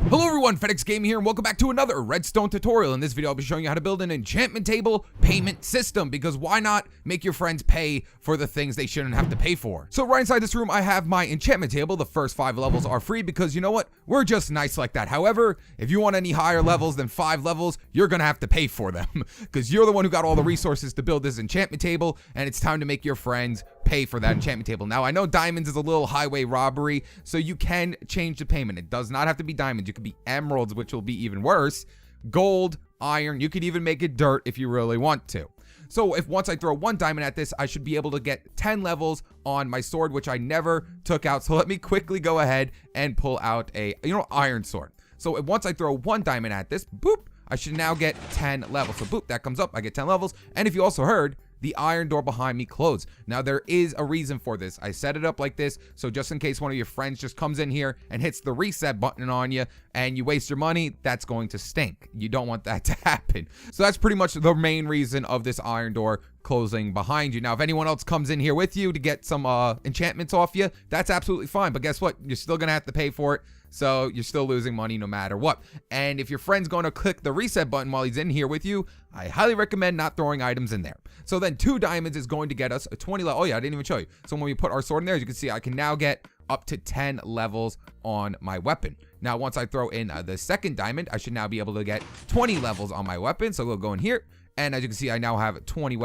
Hello everyone, FedEx Gaming here, and welcome back to another Redstone tutorial. In this video, I'll be showing you how to build an enchantment table payment system, because why not make your friends pay for the things they shouldn't have to pay for? So right inside this room, I have my enchantment table. The first 5 levels are free because you know what? We're just nice like that. However, if you want any higher levels than 5 levels, you're gonna have to pay for them because you're the one who got all the resources to build this enchantment table, and it's time to make your friends pay for that enchantment table. Now, I know diamonds is a little highway robbery, so you can change the payment. It does not have to be diamonds. You could be emeralds, which will be even worse. Gold, iron, you could even make it dirt if you really want to. So if once I throw 1 diamond at this, I should be able to get 10 levels on my sword, which I never took out. So let me quickly go ahead and pull out a, iron sword. So once I throw 1 diamond at this, boop, I should now get 10 levels. So boop, that comes up, I get 10 levels. And if you also heard, the iron door behind me closed. Now, there is a reason for this. I set it up like this, so just in case one of your friends just comes in here and hits the reset button on you and you waste your money, that's going to stink. You don't want that to happen. So that's pretty much the main reason of this iron door closing behind you. Now, if anyone else comes in here with you to get some enchantments off you, that's absolutely fine. But guess what? You're still gonna have to pay for it. So you're still losing money no matter what. And if your friend's going to click the reset button while he's in here with you, I highly recommend not throwing items in there. So then 2 diamonds is going to get us a 20 level. Oh yeah, I didn't even show you. So when we put our sword in there, as you can see, I can now get up to 10 levels on my weapon. Now, once I throw in the second diamond, I should now be able to get 20 levels on my weapon. So we'll go in here. And as you can see, I now have 20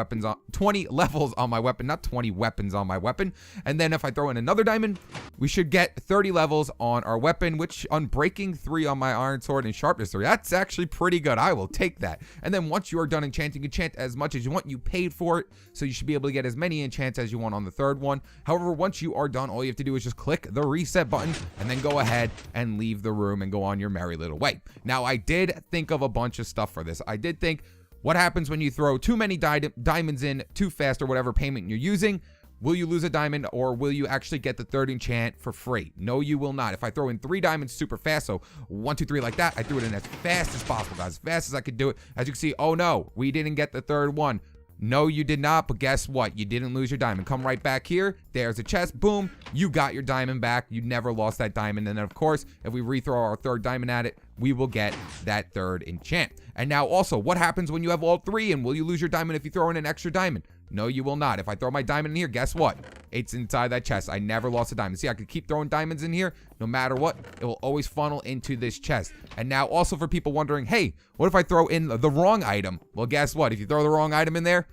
levels on my weapon, not 20 weapons on my weapon. And then if I throw in another diamond, we should get 30 levels on our weapon, which unbreaking 3 on my iron sword and sharpness 3. That's actually pretty good. I will take that. And then once you are done enchanting, enchant as much as you want. You paid for it, so you should be able to get as many enchants as you want on the 3rd one. However, once you are done, all you have to do is just click the reset button and then go ahead and leave the room and go on your merry little way. Now, I did think of a bunch of stuff for this. I did think, what happens when you throw too many diamonds in too fast, or whatever payment you're using? Will you lose a diamond, or will you actually get the 3rd enchant for free? No, you will not. If I throw in 3 diamonds super fast, so 1, 2, 3 like that, I threw it in as fast as possible, guys, as fast as I could do it. As you can see, oh no, we didn't get the 3rd one. No, you did not, but guess what? You didn't lose your diamond. Come right back here. There's a chest. Boom. You got your diamond back. You never lost that diamond. And then, of course, if we rethrow our 3rd diamond at it, we will get that 3rd enchant. And now, also, what happens when you have all 3? And will you lose your diamond if you throw in an extra diamond? No, you will not. If I throw my diamond in here, guess what? It's inside that chest. I never lost a diamond. See, I could keep throwing diamonds in here. No matter what, it will always funnel into this chest. And now, also for people wondering, hey, what if I throw in the wrong item? Well, guess what? If you throw the wrong item in there,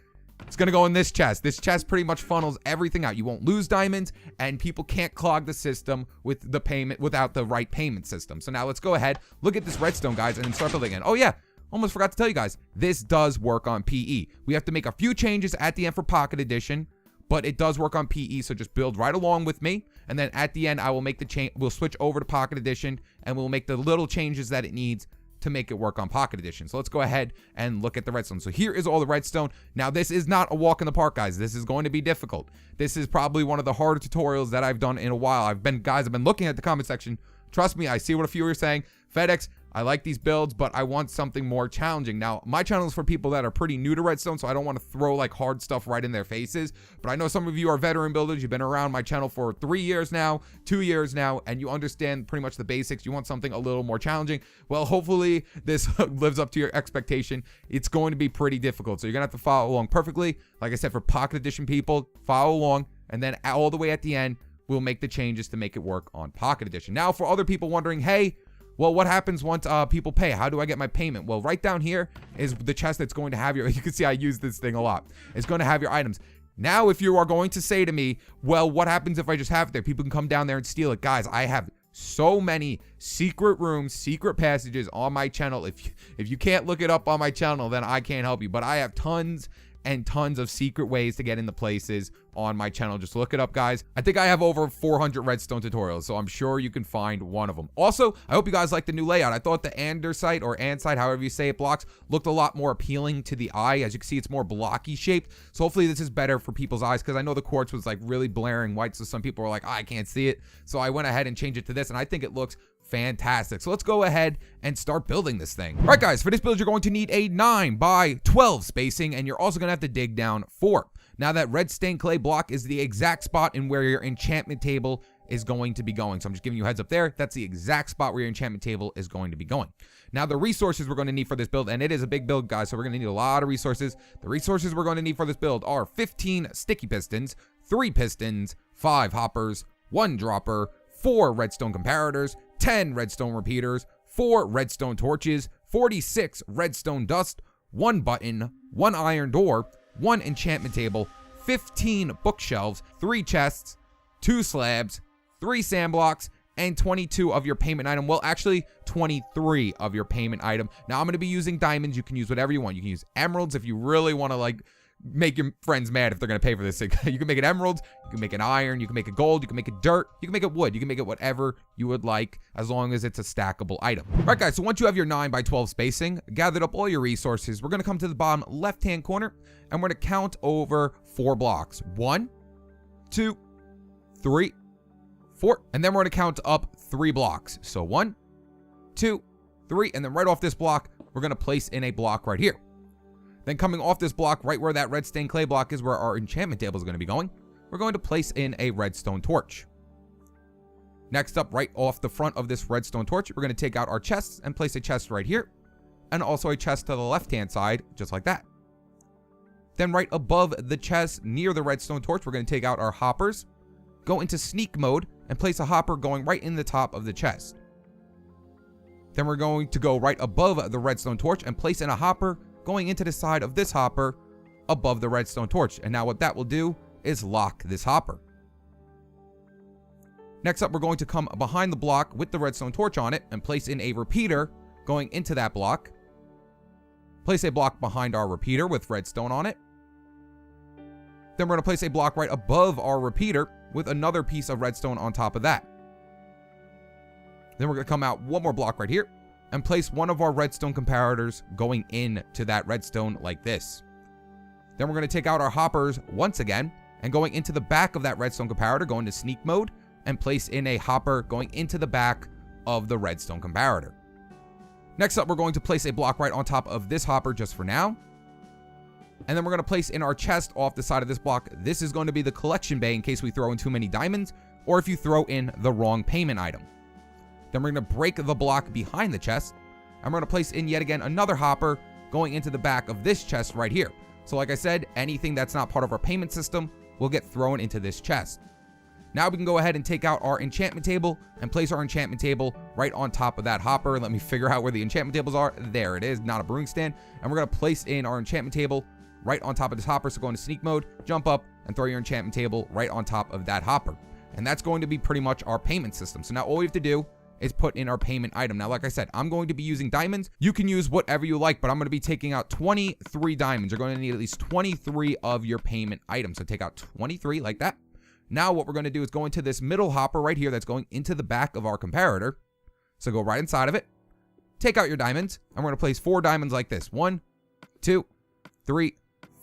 it's going to go in this chest. This chest pretty much funnels everything out. You won't lose diamonds, and people can't clog the system with the payment without the right payment system. So now let's go ahead, look at this redstone, guys, and then start building again. Oh yeah, almost forgot to tell you guys, this does work on PE. We have to make a few changes at the end for Pocket Edition, but it does work on PE, so just build right along with me. And then at the end, I will make the change. We'll switch over to Pocket Edition, and we'll make the little changes that it needs to make it work on Pocket Edition. So let's go ahead and look at the redstone. So here is all the redstone. Now, this is not a walk in the park, guys. This is going to be difficult. This is probably one of the harder tutorials that I've done in a while. I've been looking at the comment section. Trust me, I see what a few are saying. FedEx, I like these builds, but I want something more challenging. Now, my channel is for people that are pretty new to redstone, so I don't want to throw like hard stuff right in their faces. But I know some of you are veteran builders. You've been around my channel for 3 years now, 2 years now, and you understand pretty much the basics. You want something a little more challenging. Well, hopefully this lives up to your expectation. It's going to be pretty difficult, so you're going to have to follow along perfectly. Like I said, for Pocket Edition people, follow along, and then all the way at the end, we'll make the changes to make it work on Pocket Edition. Now, for other people wondering, hey, well, what happens once people pay? How do I get my payment? Well, right down here is the chest that's going to have your, you can see I use this thing a lot. It's going to have your items. Now, if you are going to say to me, well, what happens if I just have it there? People can come down there and steal it. Guys, I have so many secret rooms, secret passages on my channel. If you can't look it up on my channel, then I can't help you. But I have tons and tons of secret ways to get into places on my channel. Just look it up, guys. I think I have over 400 redstone tutorials, so I'm sure you can find one of them. Also, I hope you guys like the new layout. I thought the andesite or andesite, however you say it, blocks looked a lot more appealing to the eye. As you can see, it's more blocky shaped, so hopefully this is better for people's eyes, because I know the quartz was like really blaring white, so some people were like, oh, I can't see it. So I went ahead and changed it to this, and I think it looks fantastic. So let's go ahead and start building this thing. All right, guys, for this build, you're going to need a 9 by 12 spacing, and you're also going to have to dig down 4. Now, that red stained clay block is the exact spot in where your enchantment table is going to be going. So I'm just giving you a heads up there. That's the exact spot where your enchantment table is going to be going. Now, the resources we're going to need for this build, and it is a big build, guys, so we're going to need a lot of resources. The resources we're going to need for this build are 15 sticky pistons, 3 pistons, 5 hoppers, 1 dropper, 4 redstone comparators, 10 redstone repeaters, 4 redstone torches, 46 redstone dust, 1 button, 1 iron door, 1 enchantment table, 15 bookshelves, 3 chests, 2 slabs, 3 sand blocks, and 22 of your payment item. Well, actually 23 of your payment item. Now, I'm going to be using diamonds. You can use whatever you want. You can use emeralds if you really want to, like, make your friends mad if they're going to pay for this thing. You can make it emeralds, you can make it iron, you can make it gold, you can make it dirt, you can make it wood, you can make it whatever you would like, as long as it's a stackable item. All right, guys, so once you have your 9 by 12 spacing, gathered up all your resources, we're going to come to the bottom left-hand corner, and we're going to count over 4 blocks. 1, 2, 3, 4, and then we're going to count up 3 blocks. So 1, 2, 3, and then right off this block, we're going to place in a block right here. Then coming off this block, right where that red stained clay block is where our enchantment table is going to be going, we're going to place in a redstone torch. Next up, right off the front of this redstone torch, we're going to take out our chests and place a chest right here, and also a chest to the left-hand side, just like that. Then right above the chest, near the redstone torch, we're going to take out our hoppers, go into sneak mode, and place a hopper going right in the top of the chest. Then we're going to go right above the redstone torch and place in a hopper going into the side of this hopper above the redstone torch. And now what that will do is lock this hopper. Next up, we're going to come behind the block with the redstone torch on it and place in a repeater going into that block. Place a block behind our repeater with redstone on it. Then we're going to place a block right above our repeater with another piece of redstone on top of that. Then we're going to come out 1 more block right here and place 1 of our redstone comparators going into that redstone like this. Then we're going to take out our hoppers once again and going into the back of that redstone comparator, go into sneak mode and place in a hopper going into the back of the redstone comparator. Next up, we're going to place a block right on top of this hopper just for now. And then we're going to place in our chest off the side of this block. This is going to be the collection bay in case we throw in too many diamonds or if you throw in the wrong payment item. Then we're going to break the block behind the chest, and we're going to place in yet again another hopper going into the back of this chest right here. So like I said, anything that's not part of our payment system will get thrown into this chest. Now we can go ahead and take out our enchantment table and place our enchantment table right on top of that hopper. Let me figure out where the enchantment tables are. There it is, not a brewing stand. And we're going to place in our enchantment table right on top of this hopper. So go into sneak mode, jump up, and throw your enchantment table right on top of that hopper. And that's going to be pretty much our payment system. So now all we have to do is put in our payment item. Now, like I said, I'm going to be using diamonds. You can use whatever you like, but I'm going to be taking out 23 diamonds. You're going to need at least 23 of your payment items. So take out 23 like that. Now what we're going to do is go into this middle hopper right here that's going into the back of our comparator. So go right inside of it. Take out your diamonds. And we're going to place 4 diamonds like this. 1, 2, 3,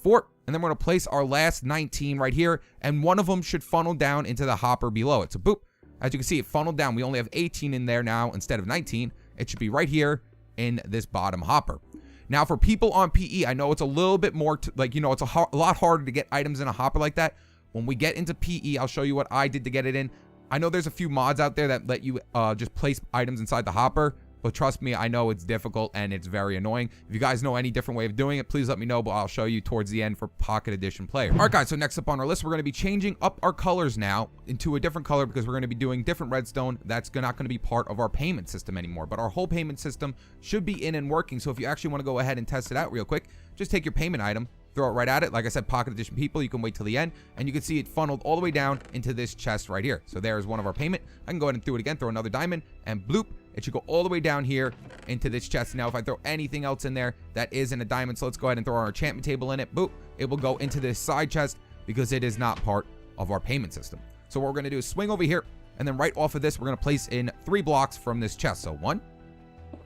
4. And then we're going to place our last 19 right here. And one of them should funnel down into the hopper below it. So boop. As you can see, it funneled down. We only have 18 in there now instead of 19. It should be right here in this bottom hopper. Now, for people on PE, I know it's a little bit more, it's a lot harder to get items in a hopper like that. When we get into PE, I'll show you what I did to get it in. I know there's a few mods out there that let you just place items inside the hopper. But trust me, I know it's difficult and it's very annoying. If you guys know any different way of doing it, please let me know, but I'll show you towards the end for Pocket Edition player. All right, guys, so next up on our list, we're going to be changing up our colors now into a different color because we're going to be doing different redstone. That's not going to be part of our payment system anymore, but our whole payment system should be in and working. So if you actually want to go ahead and test it out real quick, just take your payment item, throw it right at it. Like I said, Pocket Edition people, you can wait till the end, and you can see it funneled all the way down into this chest right here. So there's one of our payment. I can go ahead and do it again, throw another diamond, and bloop. It should go all the way down here into this chest. Now, if I throw anything else in there that isn't a diamond, so let's go ahead and throw our enchantment table in it. Boop. It will go into this side chest because it is not part of our payment system. So what we're going to do is swing over here, and then right off of this, we're going to place in 3 blocks from this chest. So 1,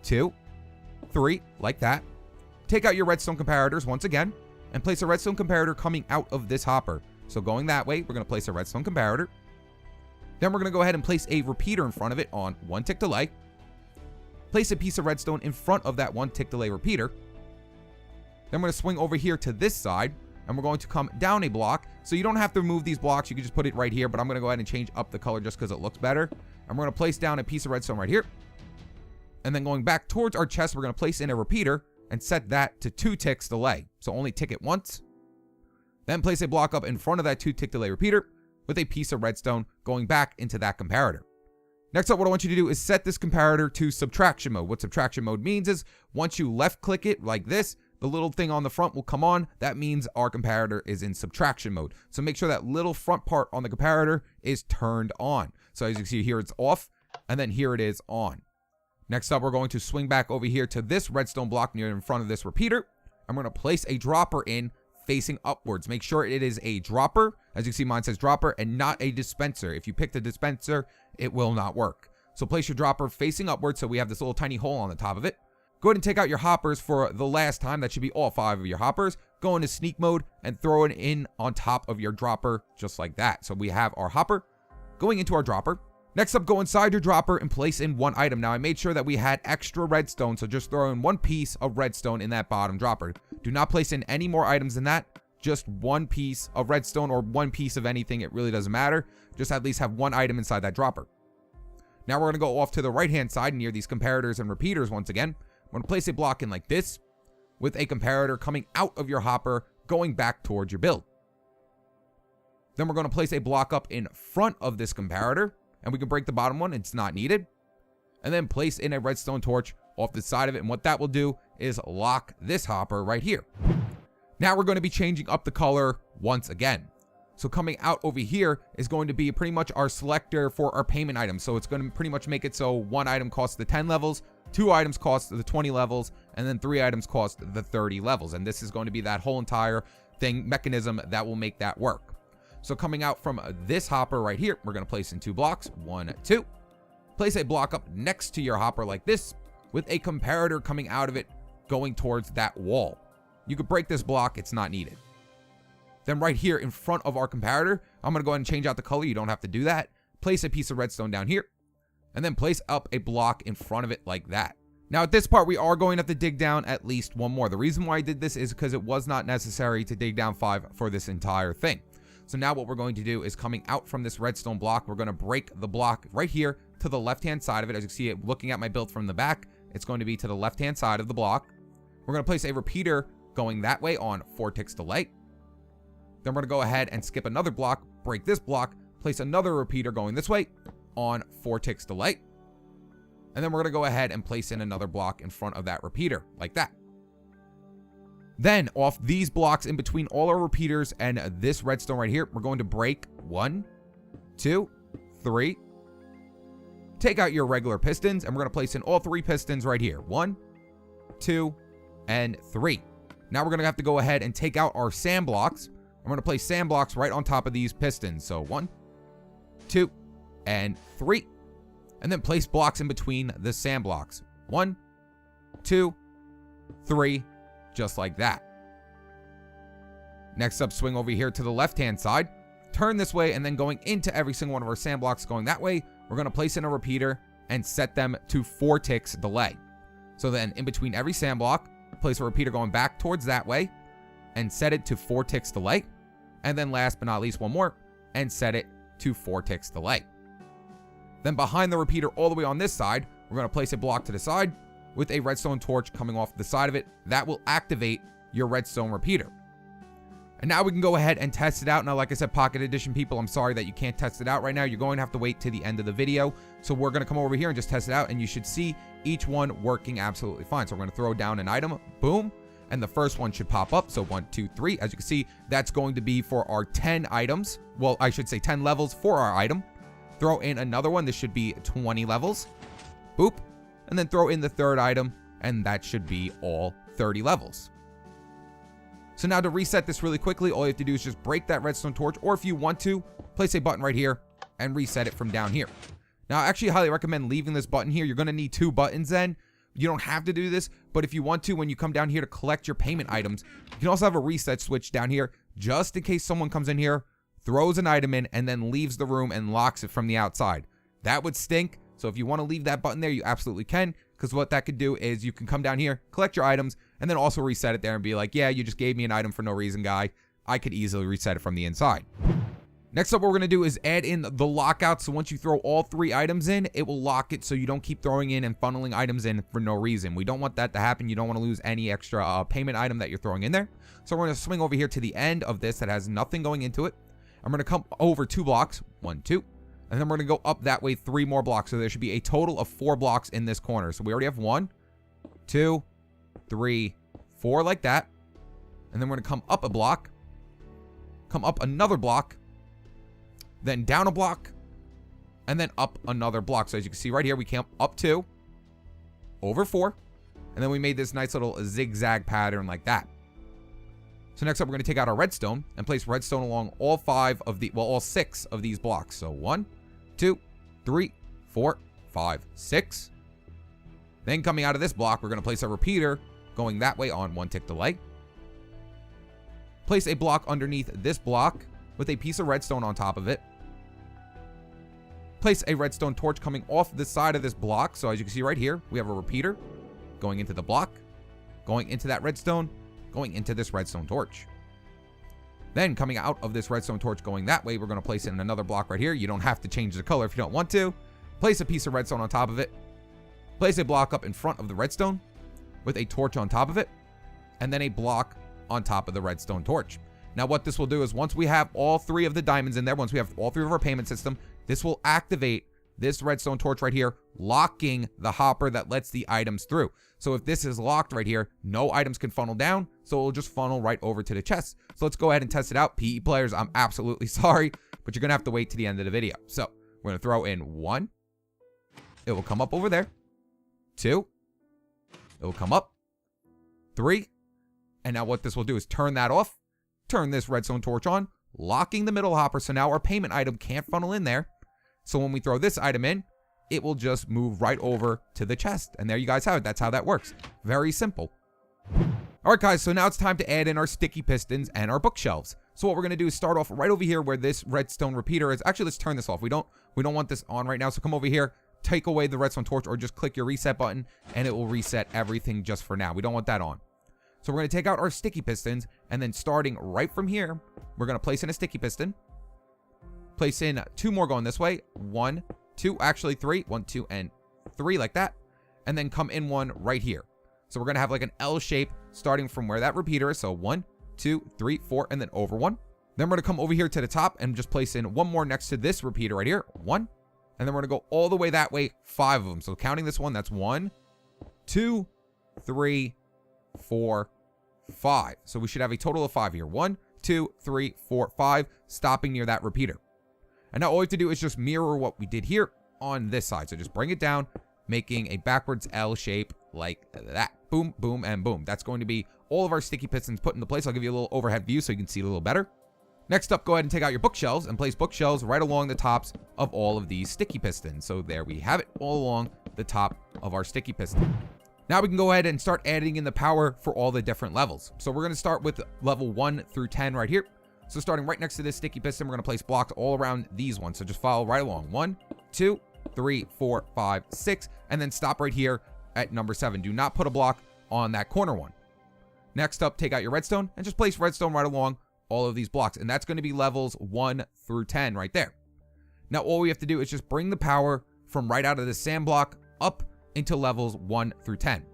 2, 3, like that. Take out your redstone comparators once again, and place a redstone comparator coming out of this hopper. So going that way, we're going to place a redstone comparator. Then we're going to go ahead and place a repeater in front of it on 1 tick delay. Place a piece of redstone in front of that 1 tick delay repeater. Then we're going to swing over here to this side, and we're going to come down a block. So you don't have to remove these blocks. You can just put it right here, but I'm going to go ahead and change up the color just because it looks better. And we're going to place down a piece of redstone right here. And then going back towards our chest, we're going to place in a repeater and set that to 2 ticks delay. So only tick it once. Then place a block up in front of that 2 tick delay repeater with a piece of redstone going back into that comparator. Next up, what I want you to do is set this comparator to subtraction mode. What subtraction mode means is once you left click it like this, the little thing on the front will come on. That means our comparator is in subtraction mode. So make sure that little front part on the comparator is turned on. So as you can see here, it's off, and then here it is on. Next up, we're going to swing back over here to this redstone block near in front of this repeater. I'm going to place a dropper in facing upwards. Make sure it is a dropper. As you see, mine says dropper and not a dispenser. If you pick the dispenser, it will not work. So place your dropper facing upwards so we have this little tiny hole on the top of it. Go ahead and take out your hoppers for the last time. That should be all 5 of your hoppers. Go into sneak mode and throw it in on top of your dropper just like that. So we have our hopper going into our dropper. Next up, go inside your dropper and place in 1 item. Now, I made sure that we had extra redstone, so just throw in 1 piece of redstone in that bottom dropper. Do not place in any more items than that. Just 1 piece of redstone or 1 piece of anything. It really doesn't matter. Just at least have 1 item inside that dropper. Now, we're going to go off to the right-hand side near these comparators and repeaters once again. We're going to place a block in like this with a comparator coming out of your hopper going back towards your build. Then we're going to place a block up in front of this comparator. And we can break the bottom one, it's not needed. And then place in a redstone torch off the side of it. And what that will do is lock this hopper right here. Now we're going to be changing up the color once again. So coming out over here is going to be pretty much our selector for our payment items. So it's going to pretty much make it so 1 item costs the 10 levels, 2 items cost the 20 levels, and then 3 items cost the 30 levels. And this is going to be that whole entire mechanism that will make that work. So coming out from this hopper right here, we're going to place in 2 blocks. 1, 2. Place a block up next to your hopper like this with a comparator coming out of it going towards that wall. You could break this block. It's not needed. Then right here in front of our comparator, I'm going to go ahead and change out the color. You don't have to do that. Place a piece of redstone down here and then place up a block in front of it like that. Now at this part, we are going to have to dig down at least 1 more. The reason why I did this is because it was not necessary to dig down 5 for this entire thing. So now what we're going to do is coming out from this redstone block, we're going to break the block right here to the left-hand side of it. As you can see it, looking at my build from the back, it's going to be to the left-hand side of the block. We're going to place a repeater going that way on 4 ticks delay. Then we're going to go ahead and skip another block, break this block, place another repeater going this way on 4 ticks delay. And then we're going to go ahead and place in another block in front of that repeater like that. Then off these blocks in between all our repeaters and this redstone right here, we're going to break 1, 2, 3. Take out your regular pistons and we're going to place in all 3 pistons right here. 1, 2, and 3. Now we're going to have to go ahead and take out our sand blocks. I'm going to place sand blocks right on top of these pistons. So 1, 2, and 3. And then place blocks in between the sand blocks. 1, 2, 3. Just like that. Next up, swing over here to the left-hand side. Turn this way, and then going into every single one of our sand blocks going that way, we're going to place in a repeater and set them to 4 ticks delay. So then in between every sand block, place a repeater going back towards that way and set it to 4 ticks delay. And then last but not least, 1 more and set it to 4 ticks delay. Then behind the repeater all the way on this side, we're going to place a block to the side with a redstone torch coming off the side of it. That will activate your redstone repeater. And now we can go ahead and test it out. Now, like I said, Pocket Edition people, I'm sorry that you can't test it out right now. You're going to have to wait to the end of the video. So we're going to come over here and just test it out, and you should see each one working absolutely fine. So we're going to throw down an item, boom, and the first one should pop up. So 1, 2, 3. As you can see, that's going to be for our 10 items. Well, I should say 10 levels for our item. Throw in another one. This should be 20 levels. Boop. And then throw in the 3rd item, and that should be all 30 levels. So now to reset this really quickly, all you have to do is just break that redstone torch, or if you want to, place a button right here and reset it from down here. Now, I actually highly recommend leaving this button here. You're going to need 2 buttons then. You don't have to do this, but if you want to, when you come down here to collect your payment items, you can also have a reset switch down here, just in case someone comes in here, throws an item in, and then leaves the room and locks it from the outside. That would stink. So if you want to leave that button there, you absolutely can, because what that could do is you can come down here, collect your items, and then also reset it there and be like, yeah, you just gave me an item for no reason, guy. I could easily reset it from the inside. Next up, what we're going to do is add in the lockout. So once you throw all 3 items in, it will lock it so you don't keep throwing in and funneling items in for no reason. We don't want that to happen. You don't want to lose any extra payment item that you're throwing in there. So we're going to swing over here to the end of this that has nothing going into it. I'm going to come over 2 blocks, 1, 2, and then we're going to go up that way 3 more blocks. So there should be a total of 4 blocks in this corner. So we already have 1, 2, 3, 4 like that. And then we're going to come up a block, come up another block, then down a block, and then up another block. So as you can see right here, we came up 2, over 4, and then we made this nice little zigzag pattern like that. So next up, we're going to take out our redstone and place redstone along all 6 of these blocks. So 1, 2, 3, 4, 5, 6. Then coming out of this block, we're going to place a repeater going that way on 1 tick delay. Place a block underneath this block with a piece of redstone on top of it. Place a redstone torch coming off the side of this block. So as you can see right here, we have a repeater going into the block, going into that redstone, going into this redstone torch. Then coming out of this redstone torch going that way, we're going to place in another block right here. You don't have to change the color if you don't want to. Place a piece of redstone on top of it. Place a block up in front of the redstone with a torch on top of it, and then a block on top of the redstone torch. Now what this will do is once we have all 3 of the diamonds in there, once we have all 3 of our payment system, this will activate this redstone torch right here, locking the hopper that lets the items through. So if this is locked right here, no items can funnel down, so it will just funnel right over to the chest. So let's go ahead and test it out. PE players, I'm absolutely sorry, but you're going to have to wait to the end of the video. So we're going to throw in 1. It will come up over there. 2. It will come up. 3. And now what this will do is turn that off, turn this redstone torch on, locking the middle hopper. So now our payment item can't funnel in there. So when we throw this item in, it will just move right over to the chest. And there you guys have it. That's how that works. Very simple. All right, guys. So now it's time to add in our sticky pistons and our bookshelves. So what we're going to do is start off right over here where this redstone repeater is. Actually, let's turn this off. We don't want this on right now. So come over here, take away the redstone torch, or just click your reset button and it will reset everything just for now. We don't want that on. So we're going to take out our sticky pistons, and then starting right from here, we're going to place in a sticky piston. Place in 2 more going this way. 1, 2, actually 3. 1, 2, and 3 like that. And then come in 1 right here. So we're going to have like an L shape starting from where that repeater is. So 1, 2, 3, 4, and then over 1. Then we're going to come over here to the top and just place in 1 more next to this repeater right here. 1. And then we're going to go all the way that way, 5 of them. So counting this one, that's 1, 2, 3, 4, 5. So we should have a total of 5 here. 1, 2, 3, 4, 5, stopping near that repeater. And now all we have to do is just mirror what we did here on this side. So just bring it down, making a backwards L shape like that. Boom, boom, and boom. That's going to be all of our sticky pistons put into place. I'll give you a little overhead view so you can see it a little better. Next up, go ahead and take out your bookshelves and place bookshelves right along the tops of all of these sticky pistons. So there we have it, all along the top of our sticky piston. Now we can go ahead and start adding in the power for all the different levels. So we're going to start with level 1 through 10 right here. So starting right next to this sticky piston, we're going to place blocks all around these ones. So just follow right along. 1, 2, 3, 4, 5, 6, and then stop right here at number 7. Do not put a block on that corner one. Next up, take out your redstone and just place redstone right along all of these blocks. And that's going to be levels 1 through 10 right there. Now all we have to do is just bring the power from right out of the sand block up into levels 1 through 10.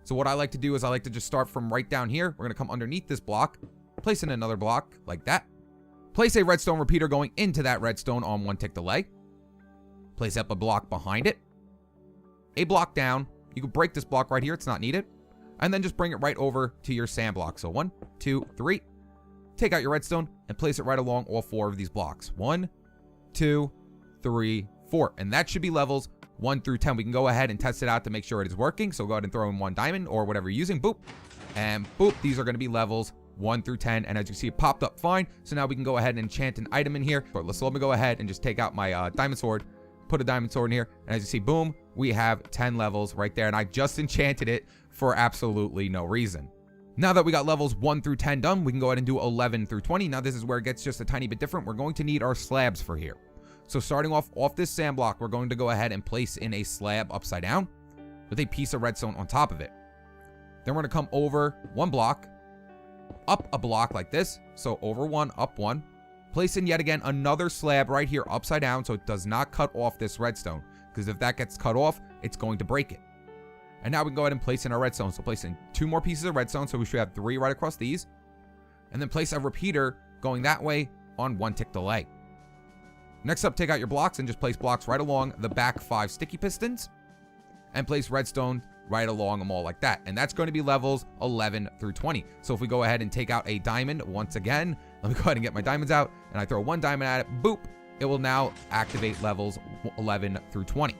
So what I like to do is I like to just start from right down here. We're going to come underneath this block, place in another block like that. Place a redstone repeater going into that redstone on 1 tick delay. Place up a block behind it. A block down. You can break this block right here. It's not needed. And then just bring it right over to your sand block. So 1, 2, 3. Take out your redstone and place it right along all 4 of these blocks. 1, 2, 3, 4. And that should be levels 1 through 10. We can go ahead and test it out to make sure it is working. So go ahead and throw in 1 diamond or whatever you're using. Boop. And boop. These are going to be levels 1 through 10. And as you can see, it popped up fine. So now we can go ahead and enchant an item in here. But let me go ahead and just take out my diamond sword. Put a diamond sword in here. And as you see, boom, we have 10 levels right there. And I just enchanted it for absolutely no reason. Now that we got levels 1 through 10 done, we can go ahead and do 11 through 20. Now this is where it gets just a tiny bit different. We're going to need our slabs for here. So starting off this sand block, we're going to go ahead and place in a slab upside down with a piece of redstone on top of it. Then we're going to come over 1 block, up a block like this. So over one, up one. Place in yet again another slab right here upside down so it does not cut off this redstone, because if that gets cut off, it's going to break it. And now we can go ahead and place in our redstone. So place in 2 more pieces of redstone, so we should have 3 right across these. And then place a repeater going that way on 1 tick delay. Next up, take out your blocks and just place blocks right along the back 5 sticky pistons. And place redstone right along them all like that. And that's going to be levels 11 through 20. So if we go ahead and take out a diamond once again, let me go ahead and get my diamonds out, and I throw 1 diamond at it, boop, it will now activate levels 11 through 20.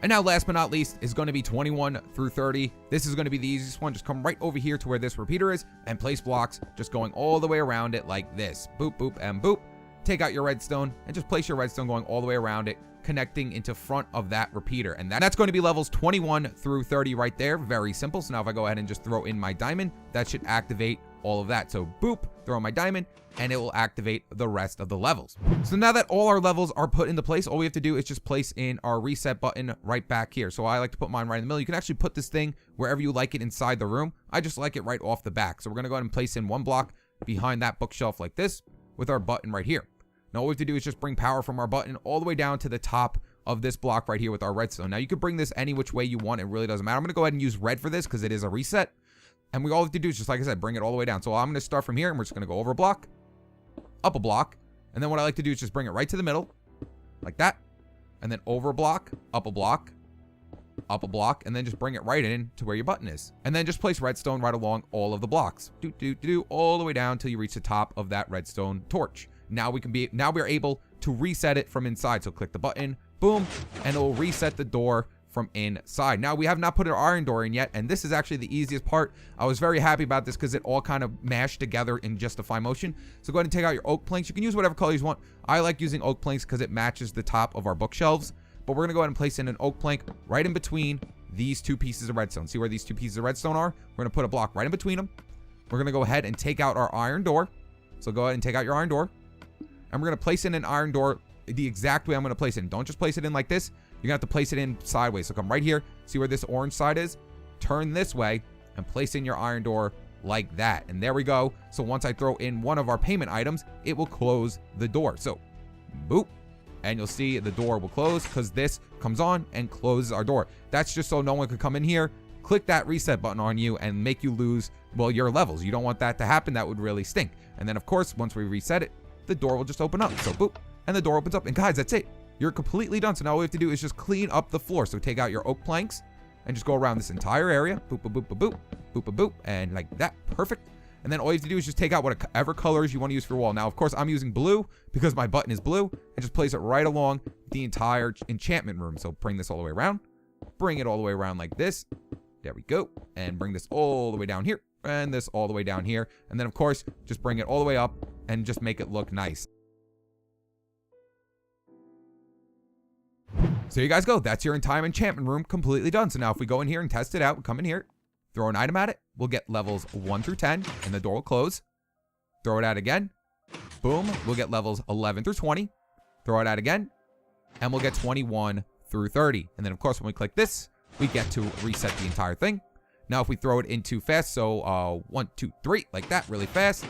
And now last but not least is going to be 21 through 30. This is going to be the easiest one. Just come right over here to where this repeater is and place blocks just going all the way around it like this. Boop, boop, and boop. Take out your redstone and just place your redstone going all the way around it, connecting into front of that repeater. And that's going to be levels 21 through 30 right there. Very simple. So now if I go ahead and just throw in my diamond, that should activate all of that. So boop, throw in my diamond, and it will activate the rest of the levels. So now that all our levels are put into place, all we have to do is just place in our reset button right back here. So I like to put mine right in the middle. You can actually put this thing wherever you like it inside the room. I just like it right off the back. So we're gonna go ahead and place in 1 block behind that bookshelf like this with our button right here. Now all we have to do is just bring power from our button all the way down to the top of this block right here with our redstone. Now you could bring this any which way you want. It really doesn't matter. I'm gonna go ahead and use red for this because it is a reset. And we all have to do is just, like I said, bring it all the way down. So I'm gonna start from here and we're just gonna go over a block, up a block, and then what I like to do is just bring it right to the middle like that, and then over a block, up a block, up a block, and then just bring it right in to where your button is, and then just place redstone right along all of the blocks, all the way down till you reach the top of that redstone torch. Now we're able to reset it from inside. So click the button, boom, and it will reset the door from inside. Now we have not put our iron door in yet, and this is actually the easiest part. I was very happy about this because it all kind of mashed together in just a fine motion. So go ahead and take out your oak planks. You can use whatever color you want. I like using oak planks because it matches the top of our bookshelves. But we're gonna go ahead and place in an oak plank right in between these 2 pieces of redstone. See where these 2 pieces of redstone are? We're gonna put a block right in between them. We're gonna go ahead and take out our iron door. So go ahead and take out your iron door, and we're gonna place in an iron door the exact way I'm gonna place it in. Don't just place it in like this. You're gonna have to place it in sideways. So come right here, see where this orange side is? Turn this way and place in your iron door like that. And there we go. So once I throw in one of our payment items, it will close the door. So boop, and you'll see the door will close because this comes on and closes our door. That's just so no one can come in here, click that reset button on you and make you lose, well, your levels. You don't want that to happen. That would really stink. And then of course, once we reset it, the door will just open up. So boop, and the door opens up. And guys, that's it. You're completely done. So now all we have to do is just clean up the floor. So take out your oak planks and just go around this entire area. Boop, boop, boop, boop, boop, boop, boop, boop, and like that. Perfect. And then all you have to do is just take out whatever colors you want to use for your wall. Now, of course, I'm using blue because my button is blue, and just place it right along the entire enchantment room. So bring this all the way around. Bring it all the way around like this. There we go. And bring this all the way down here. And this all the way down here. And then, of course, just bring it all the way up and just make it look nice. So you guys go. That's your entire enchantment room completely done. So now if we go in here and test it out, come in here, throw an item at it, we'll get levels 1 through 10, and the door will close. Throw it out again. Boom. We'll get levels 11 through 20. Throw it out again, and we'll get 21 through 30. And then, of course, when we click this, we get to reset the entire thing. Now, if we throw it in too fast, so 1, 2, 3, like that, really fast,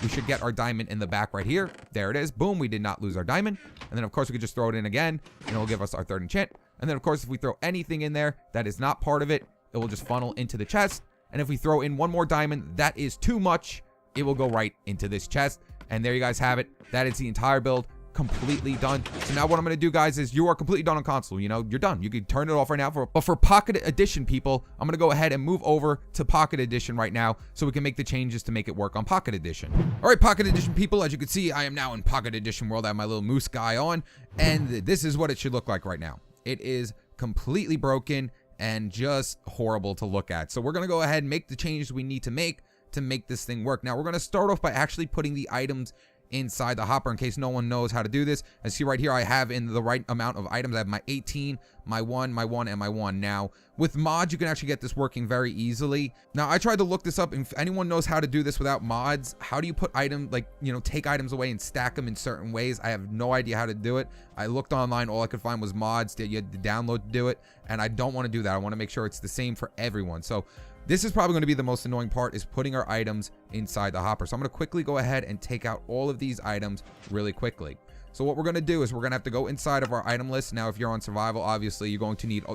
we should get our diamond in the back right here. There it is. Boom. We did not lose our diamond. And then, of course, we could just throw it in again, and it will give us our 3rd enchant. And then, of course, if we throw anything in there that is not part of it, it will just funnel into the chest. And if we throw in 1 more diamond, that is too much. It will go right into this chest. And there you guys have it. That is the entire build completely done. So now what I'm going to do, guys, is you are completely done on console. You know, you're done. You can turn it off right now. But for Pocket Edition, people, I'm going to go ahead and move over to Pocket Edition right now so we can make the changes to make it work on Pocket Edition. All right, Pocket Edition, people, as you can see, I am now in Pocket Edition world. I have my little moose guy on, and this is what it should look like right now. It is completely broken and just horrible to look at. So we're going to go ahead and make the changes we need to make this thing work. Now, we're going to start off by actually putting the items inside the hopper in case no one knows how to do this. As you see right here, I have in the right amount of items. I have my 18, my 1, my 1, and my 1. Now, with mods, you can actually get this working very easily. Now, I tried to look this up. If anyone knows how to do this without mods, how do you put items, like, you know, take items away and stack them in certain ways? I have no idea how to do it. I looked online. All I could find was mods that you had to download to do it, and I don't want to do that. I want to make sure it's the same for everyone. So This is probably going to be the most annoying part, is putting our items inside the hopper. So I'm going to quickly go ahead and take out all of these items really quickly. So what we're going to do is we're going to have to go inside of our item list. Now, if you're on survival, obviously you're going to need a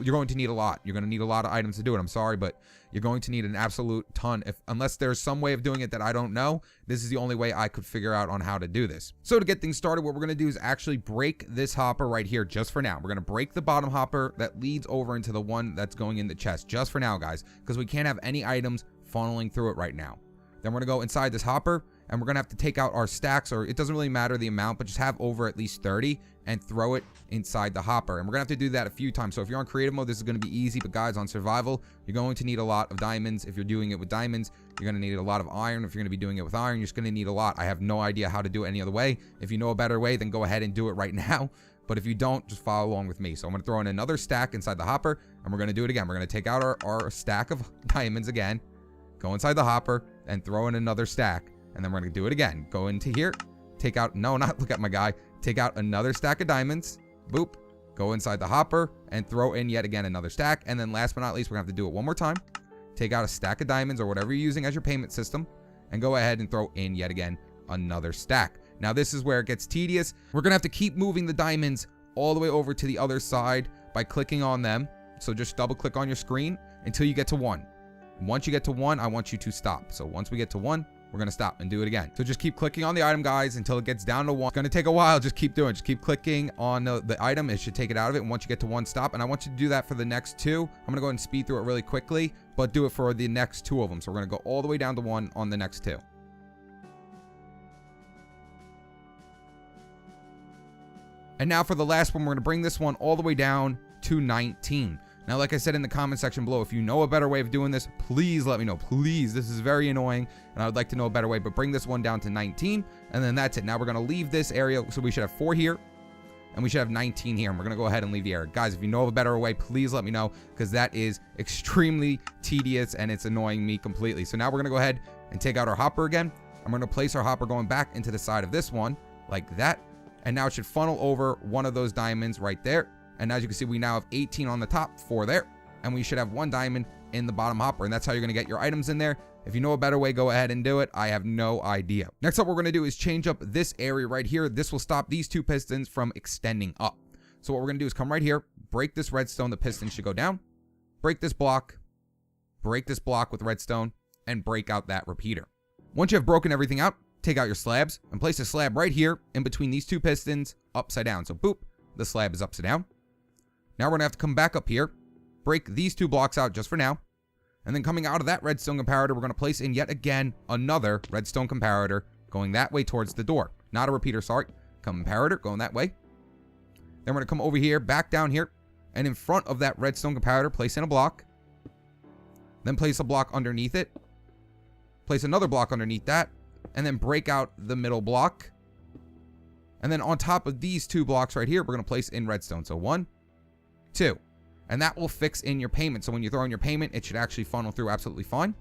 lot. You're going to need a lot of items to do it. I'm sorry, but you're going to need an absolute ton. Unless there's some way of doing it that I don't know, this is the only way I could figure out on how to do this. So to get things started, what we're going to do is actually break this hopper right here just for now. We're going to break the bottom hopper that leads over into the one that's going in the chest just for now, guys, because we can't have any items funneling through it right now. Then we're going to go inside this hopper, and we're going to have to take out our stacks, or it doesn't really matter the amount, but just have over at least 30 and throw it inside the hopper. And we're going to have to do that a few times. So if you're on creative mode, this is going to be easy, but guys, on survival, you're going to need a lot of diamonds. If you're doing it with diamonds, you're going to need a lot of iron. If you're going to be doing it with iron, you're just going to need a lot. I have no idea how to do it any other way. If you know a better way, then go ahead and do it right now. But if you don't, just follow along with me. So I'm going to throw in another stack inside the hopper, and we're going to do it again. We're going to take out our stack of diamonds again, go inside the hopper, and throw in another stack. And then we're going to do it again. Go into here, take out, no, not look at my guy. Take out another stack of diamonds. Boop. Go inside the hopper and throw in yet again another stack. And then last but not least, we're going to have to do it one more time. Take out a stack of diamonds or whatever you're using as your payment system, and go ahead and throw in yet again another stack. Now, this is where it gets tedious. We're going to have to keep moving the diamonds all the way over to the other side by clicking on them. So just double click on your screen until you get to 1. Once you get to 1, I want you to stop. So once we get to 1, we're going to stop and do it again. So just keep clicking on the item, guys, until it gets down to 1. It's going to take a while. Just keep doing it. Just keep clicking on the item. It should take it out of it. And once you get to 1, stop. And I want you to do that for the next 2. I'm going to go ahead and speed through it really quickly, but do it for the next 2 of them. So we're going to go all the way down to 1 on the next 2. And now for the last one, we're going to bring this one all the way down to 19. Now, like I said in the comment section below, if you know a better way of doing this, please let me know. Please, this is very annoying, and I would like to know a better way, but bring this one down to 19, and then that's it. Now we're going to leave this area, so we should have 4 here, and we should have 19 here, and we're going to go ahead and leave the area. Guys, if you know of a better way, please let me know, because that is extremely tedious, and it's annoying me completely. So now we're going to go ahead and take out our hopper again. I'm going to place our hopper going back into the side of this one, like that, and now it should funnel over one of those diamonds right there. And as you can see, we now have 18 on the top, 4 there, and we should have 1 diamond in the bottom hopper, and that's how you're going to get your items in there. If you know a better way, go ahead and do it. I have no idea. Next up, what we're going to do is change up this area right here. This will stop these 2 pistons from extending up. So what we're going to do is come right here, break this redstone. The piston should go down. Break this block with redstone, and break out that repeater. Once you have broken everything out, take out your slabs and place a slab right here in between these 2 pistons upside down. So boop, the slab is upside down. Now we're going to have to come back up here, break these 2 blocks out just for now, and then coming out of that redstone comparator, we're going to place in yet again another redstone comparator going that way towards the door. Not a repeater, sorry. Comparator going that way. Then we're going to come over here, back down here, and in front of that redstone comparator, place in a block. Then place a block underneath it. Place another block underneath that, and then break out the middle block. And then on top of these 2 blocks right here, we're going to place in redstone. So 1, 2, and that will fix in your payment. So when you throw in your payment, it should actually funnel through absolutely fine.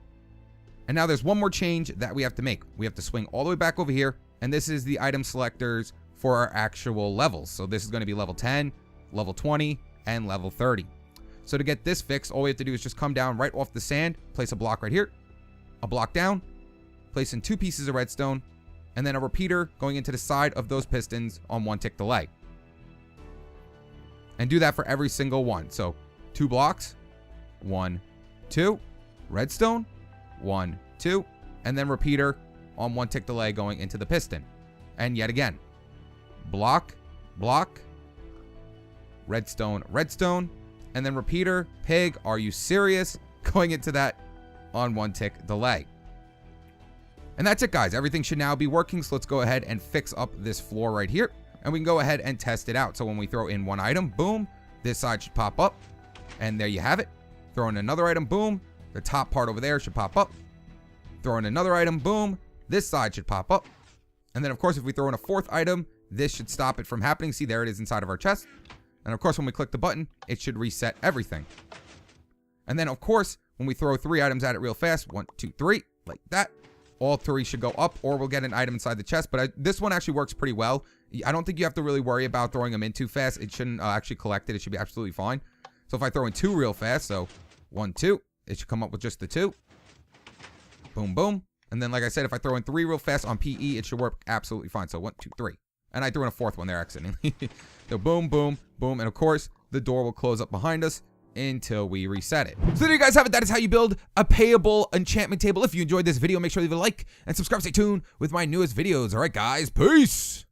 And now there's one more change that we have to make. We have to swing all the way back over here, and this is the item selectors for our actual levels. So this is going to be level 10, level 20, and level 30. So to get this fixed, all we have to do is just come down right off the sand, place a block right here, a block down, place in 2 pieces of redstone, and then a repeater going into the side of those pistons on 1 tick delay. And do that for every single one. So 2 blocks, 1, 2, redstone, 1, 2, and then repeater on 1 tick delay going into the piston. And yet again, block, block, redstone, redstone, and then repeater, pig, are you serious? Going into that on 1 tick delay. And that's it, guys. Everything should now be working. So let's go ahead and fix up this floor right here, and we can go ahead and test it out. So when we throw in 1 item, boom, this side should pop up, and there you have it. Throw in another item, boom, the top part over there should pop up. Throw in another item, boom, this side should pop up. And then of course, if we throw in a 4th item, this should stop it from happening. See, there it is inside of our chest. And of course, when we click the button, it should reset everything. And then of course, when we throw 3 items at it real fast, 1, 2, 3, like that, all 3 should go up, or we'll get an item inside the chest. But this one actually works pretty well. I don't think you have to really worry about throwing them in too fast. It shouldn't actually collect it. It should be absolutely fine. So if I throw in 2 real fast, so 1, 2, it should come up with just the 2. Boom, boom. And then, like I said, if I throw in 3 real fast on PE, it should work absolutely fine. So 1, 2, 3. And I threw in a 4th one there accidentally. So boom, boom, boom. And of course, the door will close up behind us until we reset it. So there you guys have it. That is how you build a payable enchantment table. If you enjoyed this video, make sure to leave a like and subscribe. Stay tuned with my newest videos. All right, guys. Peace.